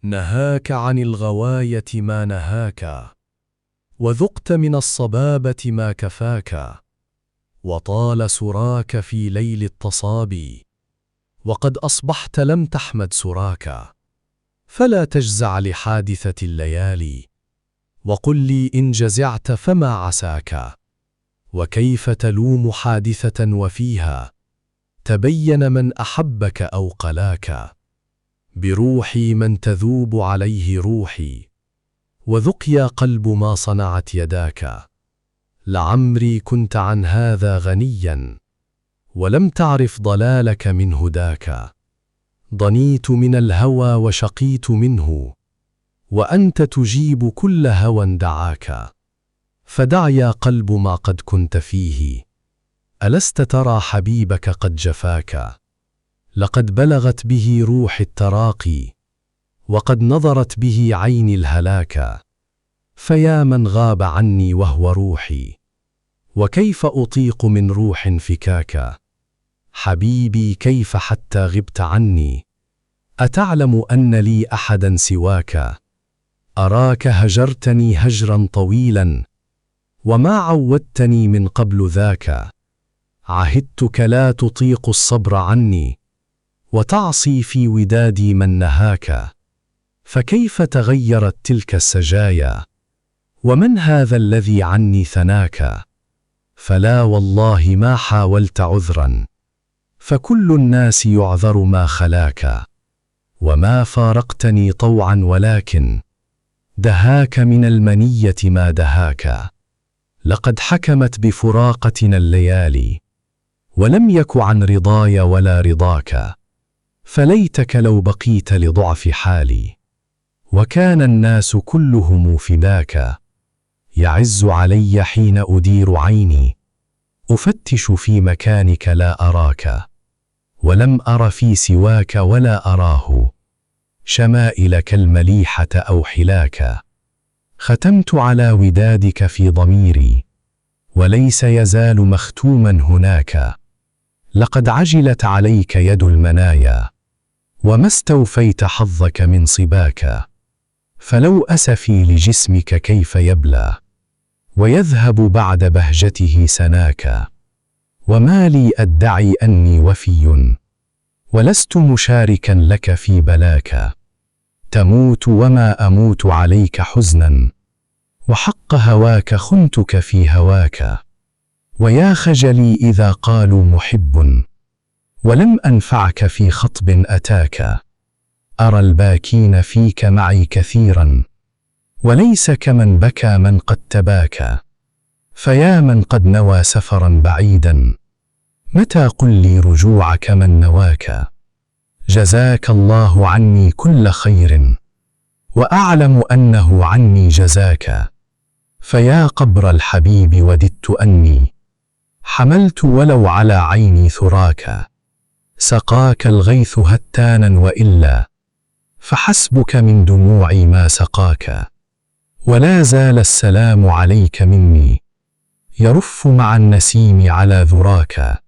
نهاك عن الغواية ما نهاك، وذقت من الصبابة ما كفاك، وطال سراك في ليل التصابي، وقد أصبحت لم تحمد سراك. فلا تجزع لحادثة الليالي، وقل لي إن جزعت فما عساك. وكيف تلوم حادثة وفيها تبين من أحبك أو قلاك؟ بروحي من تذوب عليه روحي، وذق يا قلب ما صنعت يداك. لعمري كنت عن هذا غنيا، ولم تعرف ضلالك من هداك. ضنيت من الهوى وشقيت منه، وأنت تجيب كل هوى دعاك. فدع يا قلب ما قد كنت فيه، ألست ترى حبيبك قد جفاك؟ لقد بلغت به روح التراقي، وقد نظرت به عين الهلاك. فيا من غاب عني وهو روحي، وكيف أطيق من روح فكاك؟ حبيبي كيف حتى غبت عني، أتعلم أن لي أحدا سواك؟ أراك هجرتني هجرا طويلا، وما عودتني من قبل ذاك. عهدتك لا تطيق الصبر عني، وتعصي في ودادي من نهاك. فكيف تغيرت تلك السجايا، ومن هذا الذي عني ثناك؟ فلا والله ما حاولت عذرا، فكل الناس يعذر ما خلاك. وما فارقتني طوعا، ولكن دهاك من المنية ما دهاك. لقد حكمت بفراقتنا الليالي، ولم يك عن رضاي ولا رضاك. فليتك لو بقيت لضعف حالي، وكان الناس كلهم فداك. يعز علي حين أدير عيني، أفتش في مكانك لا أراك، ولم أر في سواك ولا أراه شمائلك المليحة أو حلاك. ختمت على ودادك في ضميري، وليس يزال مختوما هناك. لقد عجلت عليك يد المنايا، وما استوفيت حظك من صباك. فلو أسفي لجسمك كيف يبلى، ويذهب بعد بهجته سناك. وما لي أدعي أني وفي، ولست مشاركا لك في بلاك. تموت وما أموت عليك حزنا، وحق هواك خنتك في هواك. ويا خجلي إذا قالوا محب، ولم أنفعك في خطب أتاك. أرى الباكين فيك معي كثيرا، وليس كمن بكى من قد تباكى. فيا من قد نوى سفرا بعيدا، متى قل لي رجوعك من نواك؟ جزاك الله عني كل خير، وأعلم أنه عني جزاك. فيا قبر الحبيب وددت أني حملت ولو على عيني ثراك. سقاك الغيث هتانا وإلا، فحسبك من دموعي ما سقاك. ولا زال السلام عليك مني، يرف مع النسيم على ذراك.